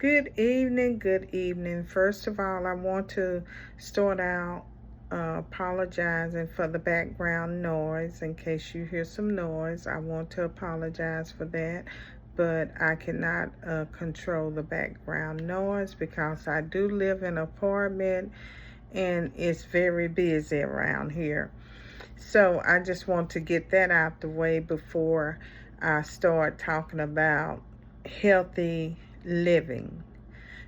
Good evening, good evening. First of all, I want to start out apologizing for the background noise. In case you hear some noise, I want to apologize for that. But I cannot control the background noise because I do live in an apartment and it's very busy around here. So I just want to get that out the way before I start talking about healthy living.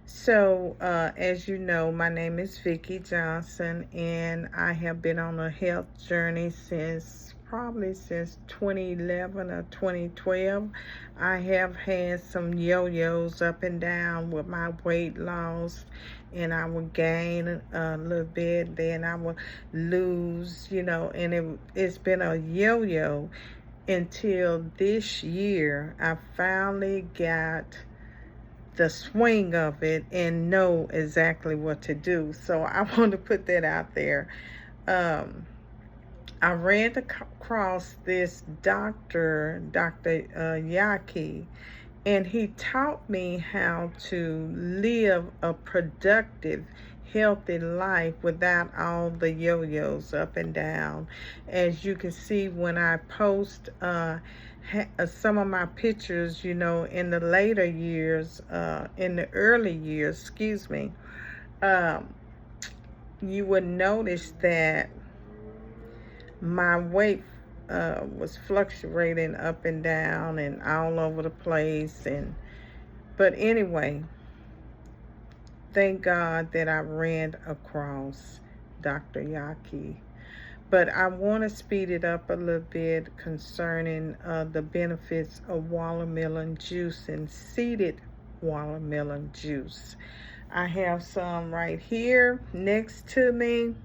So, as you know, my name is Vicki Johnson, and I have been on a health journey since 2011 or 2012. I have had some yo-yos up and down with my weight loss, and I would gain a little bit, then I would lose, and it's been a yo-yo until this year. I finally got the swing of it and know exactly what to do. So I want to put that out there. I ran across this Dr. Yaki, and he taught me how to live a productive, healthy life without all the yo-yos up and down. As you can see when I post some of my pictures, in the later years, in the early years, you would notice that my weight was fluctuating up and down and all over the place. But anyway, thank God that I ran across Dr. Yaki. But I want to speed it up a little bit concerning the benefits of watermelon juice and seeded watermelon juice. I have some right here next to me.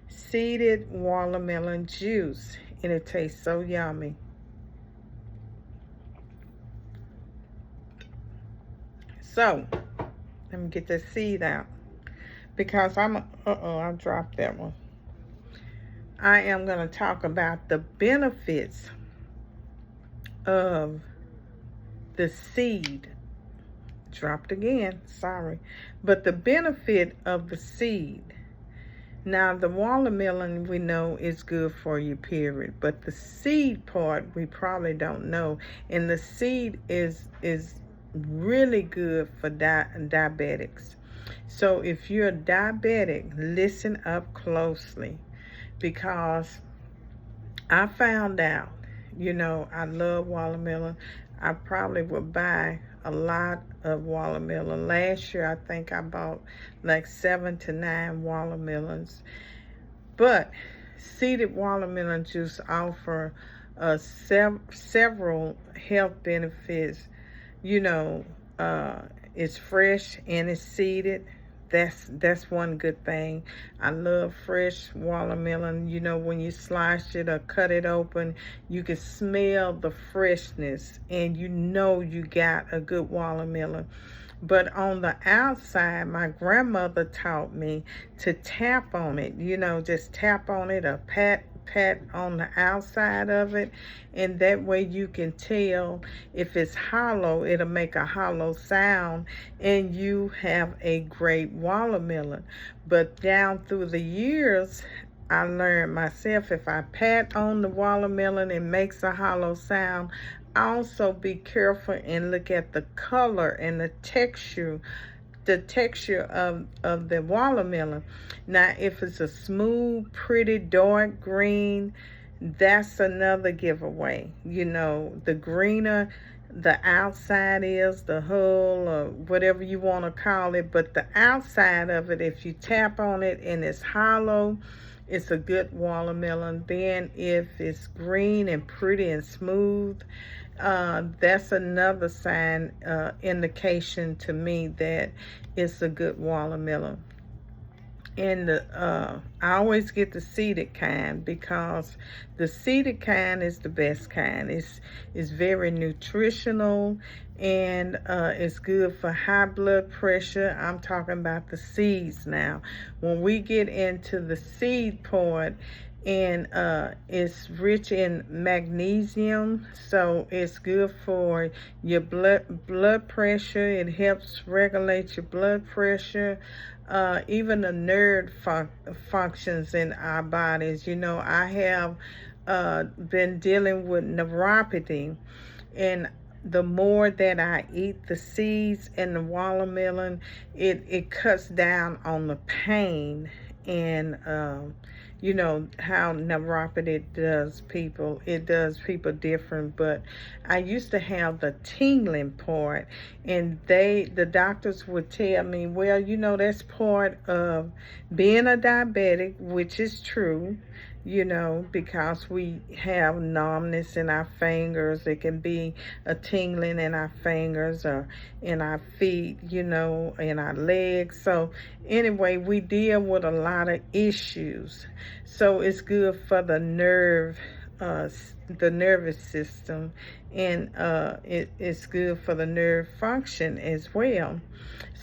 Seeded watermelon juice, and it tastes so yummy. So let me get the seed out because I dropped that one. I am going to talk about the benefits of the seed. Dropped again, sorry. But the benefit of the seed. Now, the watermelon we know is good for you, period. But the seed part we probably don't know. And the seed is really good for diabetics. So if you're diabetic, listen up closely, because I found out, I love watermelon. I probably would buy a lot of watermelon. Last year, I think I bought like 7 to 9 watermelons. But seeded watermelon juice offer several health benefits. It's fresh and it's seeded. That's one good thing. I love fresh watermelon. When you slice it or cut it open, you can smell the freshness and you got a good watermelon. But on the outside, my grandmother taught me to tap on it, just tap on it or pat on the outside of it, and that way you can tell if it's hollow. It'll make a hollow sound and you have a great watermelon. But down through the years, I learned myself, if I pat on the watermelon and makes a hollow sound, also be careful and look at the color and the texture of the watermelon. Now, if it's a smooth, pretty, dark green, that's another giveaway. The greener the outside is, the hull or whatever you want to call it, but the outside of it, if you tap on it and it's hollow, it's a good watermelon. Then if it's green and pretty and smooth, that's another sign, indication to me that it's a good watermelon. And I always get the seeded kind because the seeded kind is the best kind. It's very nutritional, and it's good for high blood pressure. I'm talking about the seeds now. When we get into the seed part, and it's rich in magnesium, so it's good for your blood pressure. It helps regulate your blood pressure, even the nerve functions in our bodies. You know, I have been dealing with neuropathy, and the more that I eat the seeds and the watermelon, it cuts down on the pain. And you know how neuropathy does people. It does people different. But I used to have the tingling part, and the doctors would tell me, well, you know, that's part of being a diabetic, which is true. You know, because we have numbness in our fingers. It can be a tingling in our fingers or in our feet, you know, in our legs. So anyway, we deal with a lot of issues. So it's good for the nervous system, and it's good for the nerve function as well.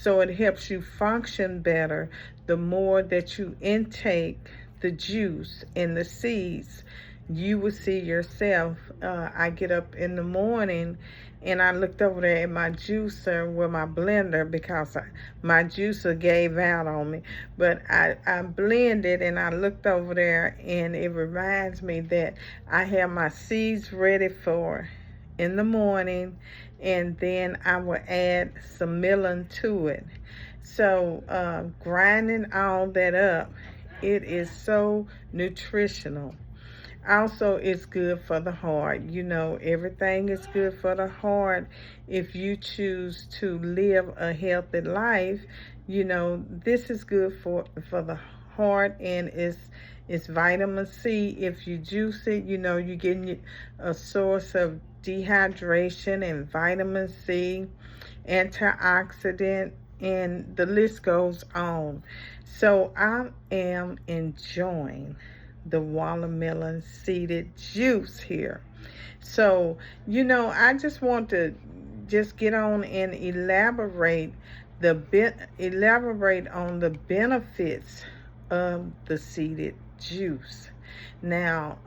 So it helps you function better the more that you intake the juice and the seeds. You will see yourself. I get up in the morning and I looked over there at my juicer with my blender because my juicer gave out on me. But I blended, and I looked over there, and it reminds me that I have my seeds ready for in the morning, and then I will add some milling to it. So grinding all that up, it is so nutritional. Also, it's good for the heart. You know, everything is good for the heart if you choose to live a healthy life. You know, this is good for the heart, and it's vitamin C. If you juice it, you know, you're getting a source of dehydration and vitamin C, antioxidant, and the list goes on. So I am enjoying the watermelon seeded juice here. So, you know, I just want to just get on and elaborate on the benefits of the seeded juice. Now,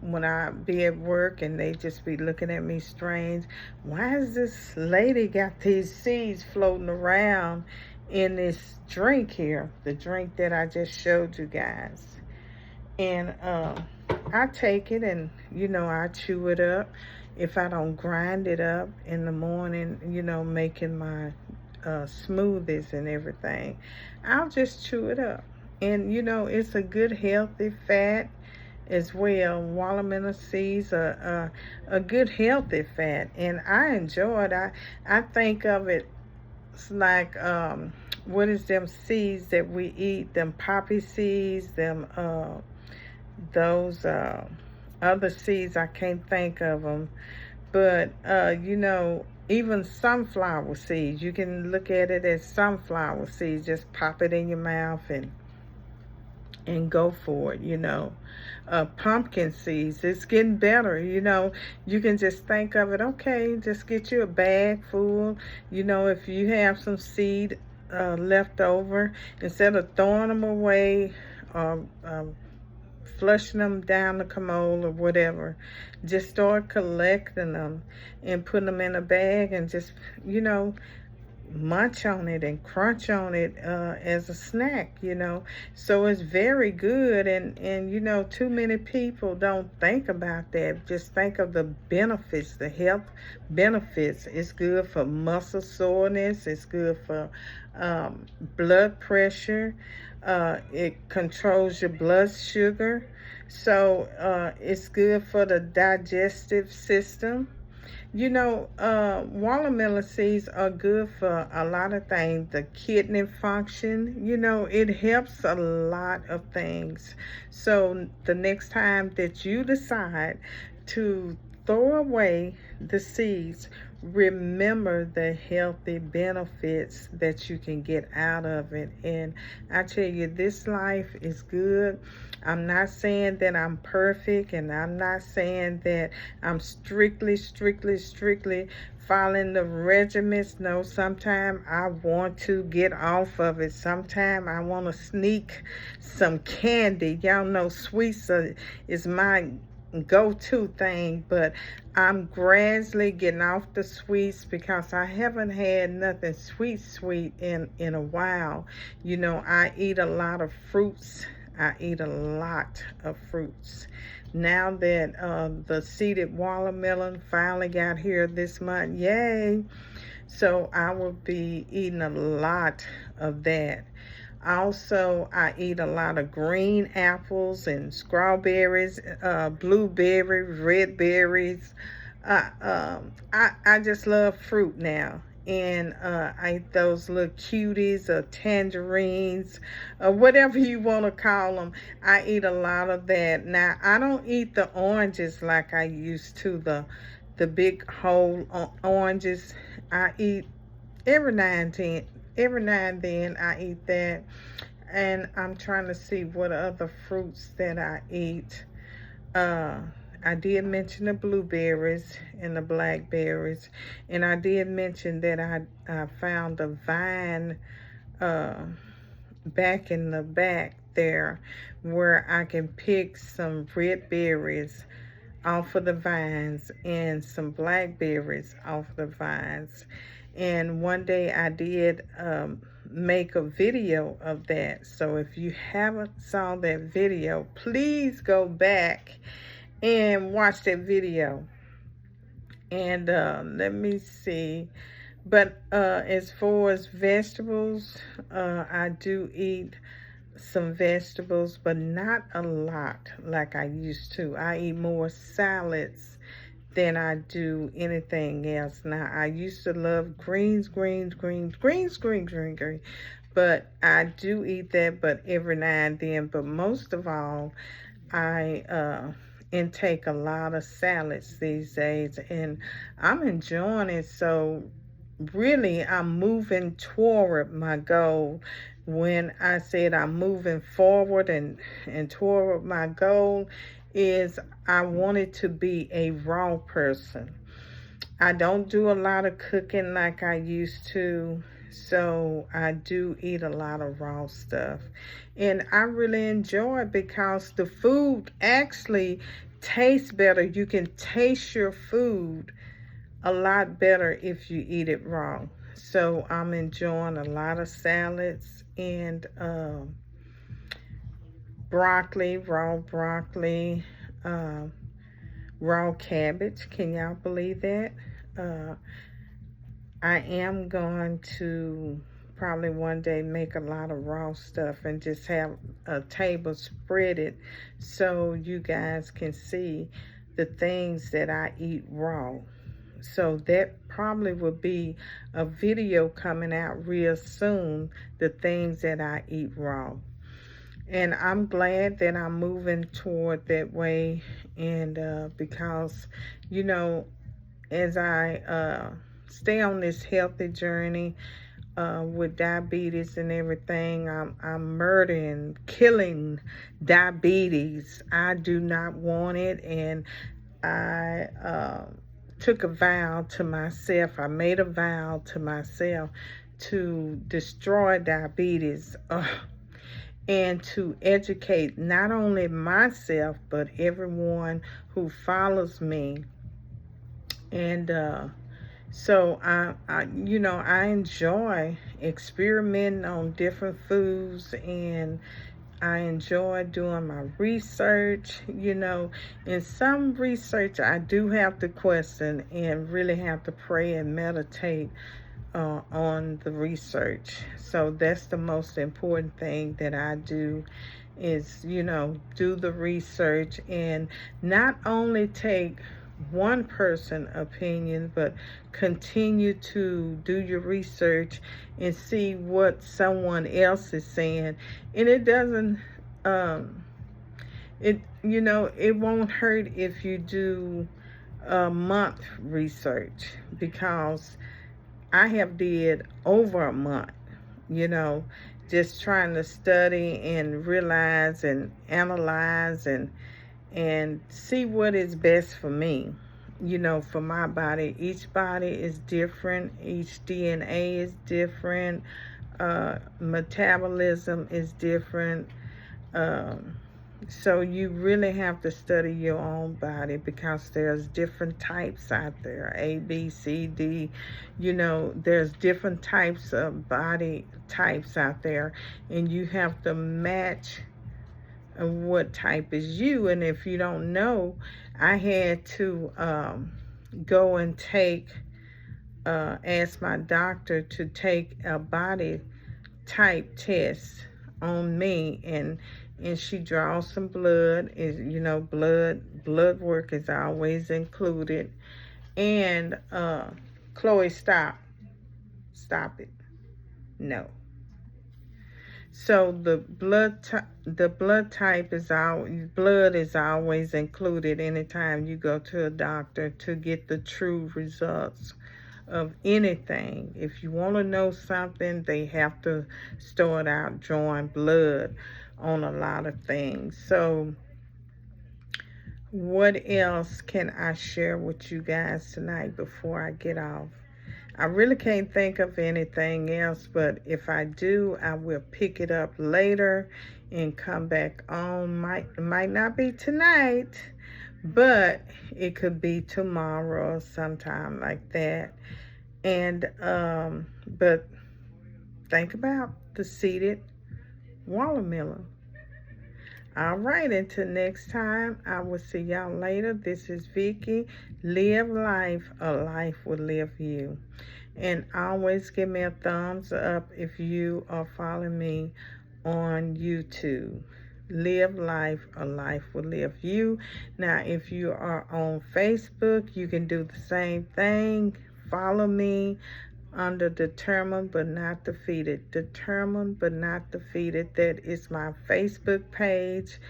when I be at work and they just be looking at me strange, why has this lady got these seeds floating around in this drink here, the drink that I just showed you guys? And I take it, and you know, I chew it up. If I don't grind it up in the morning, you know, making my smoothies and everything, I'll just chew it up. And you know, it's a good healthy fat as well. Watermelon seeds are a good healthy fat, and I enjoy it. I think of it like what is them seeds that we eat, them poppy seeds, them those other seeds, I can't think of them. But you know, even sunflower seeds, you can look at it as sunflower seeds. Just pop it in your mouth and go for it, you know. Pumpkin seeds, it's getting better, you know. You can just think of it, okay, just get you a bag full. You know, if you have some seed left over, instead of throwing them away, flushing them down the commode or whatever, just start collecting them and putting them in a bag, and just, you know, munch on it and crunch on it as a snack, you know. So it's very good, and you know, too many people don't think about that. Just think of the benefits, the health benefits. It's good for muscle soreness. It's good for blood pressure. It controls your blood sugar. So it's good for the digestive system. You know, watermelon seeds are good for a lot of things. The kidney function, you know, it helps a lot of things. So the next time that you decide to throw away the seeds, remember the healthy benefits that you can get out of it. And I tell you, this life is good. I'm not saying that I'm perfect, and I'm not saying that I'm strictly following the regiments. No, sometimes I want to get off of it. Sometimes I want to sneak some candy. Y'all know sweets is my go-to thing, but I'm gradually getting off the sweets because I haven't had nothing sweet in a while. You know, I eat a lot of fruits. I eat a lot of fruits. Now that the seeded watermelon finally got here this month, yay! So I will be eating a lot of that. Also, I eat a lot of green apples and strawberries, blueberries, red berries. I just love fruit now. And I eat those little cuties or tangerines or whatever you want to call them. I eat a lot of that. Now, I don't eat the oranges like I used to, the big whole oranges. I eat every now and then. Every now and then I eat that. And I'm trying to see what other fruits that I eat. I did mention the blueberries and the blackberries. And I did mention that I found a vine back in the back there where I can pick some red berries off of the vines and some blackberries off the vines. And one day I did make a video of that. So if you haven't saw that video, please go back and watch that video. And let me see. But as far as vegetables, I do eat some vegetables, but not a lot like I used to. I eat more salads than I do anything else. Now, I used to love greens, but I do eat that, but every now and then. But most of all, I intake a lot of salads these days, and I'm enjoying it. So really, I'm moving toward my goal. When I said I'm moving forward and toward my goal, is I wanted to be a raw person. I don't do a lot of cooking like I used to, so I do eat a lot of raw stuff. And I really enjoy it because the food actually tastes better. You can taste your food a lot better if you eat it raw. So I'm enjoying a lot of salads and broccoli, raw broccoli, raw cabbage. Can y'all believe that? I am going to probably one day make a lot of raw stuff and just have a table spread it so you guys can see the things that I eat raw. So that probably will be a video coming out real soon, the things that I eat raw. And I'm glad that I'm moving toward that way. And because, you know, as I stay on this healthy journey with diabetes and everything, I'm murdering, killing diabetes. I do not want it. And I took a vow to myself. I made a vow to myself to destroy diabetes and to educate not only myself but everyone who follows me. And so I enjoy experimenting on different foods, and I enjoy doing my research, and some research I do have to question and really have to pray and meditate on the research. So that's the most important thing that I do is, do the research and not only take one person opinion, but continue to do your research and see what someone else is saying. And it doesn't it won't hurt if you do a month research, because I have did over a month, just trying to study and realize and analyze and see what is best for me. you know, for my body. Each body is different. Each DNA is different. Metabolism is different. Um, so you really have to study your own body, because there's different types out there. A, B, C, D. You know, there's different types of body types out there, and you have to match what type is you. And if you don't know, I had to go and ask my doctor to take a body type test on me, and she draws some blood. Is, you know, blood work is always included. And Chloe, stop it. No. So the blood type is blood is always included anytime you go to a doctor to get the true results of anything. If you want to know something, they have to start out drawing blood on a lot of things. So what else can I share with you guys tonight before I get off? I really can't think of anything else, but if I do, I will pick it up later and come back on. Might not be tonight, but it could be tomorrow or sometime like that. And but think about the seeded watermelon. All right, until next time, I will see y'all later. This is Vicky. Live life, a life will live you. And always give me a thumbs up if you are following me on YouTube. Live life, a life will live you. Now, if you are on Facebook, you can do the same thing. Follow me under Determined But Not Defeated. Determined But Not Defeated. That is my Facebook page.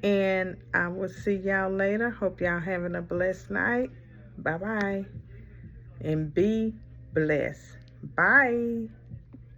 And I will see y'all later. Hope y'all having a blessed night. Bye-bye. And be blessed. Bye.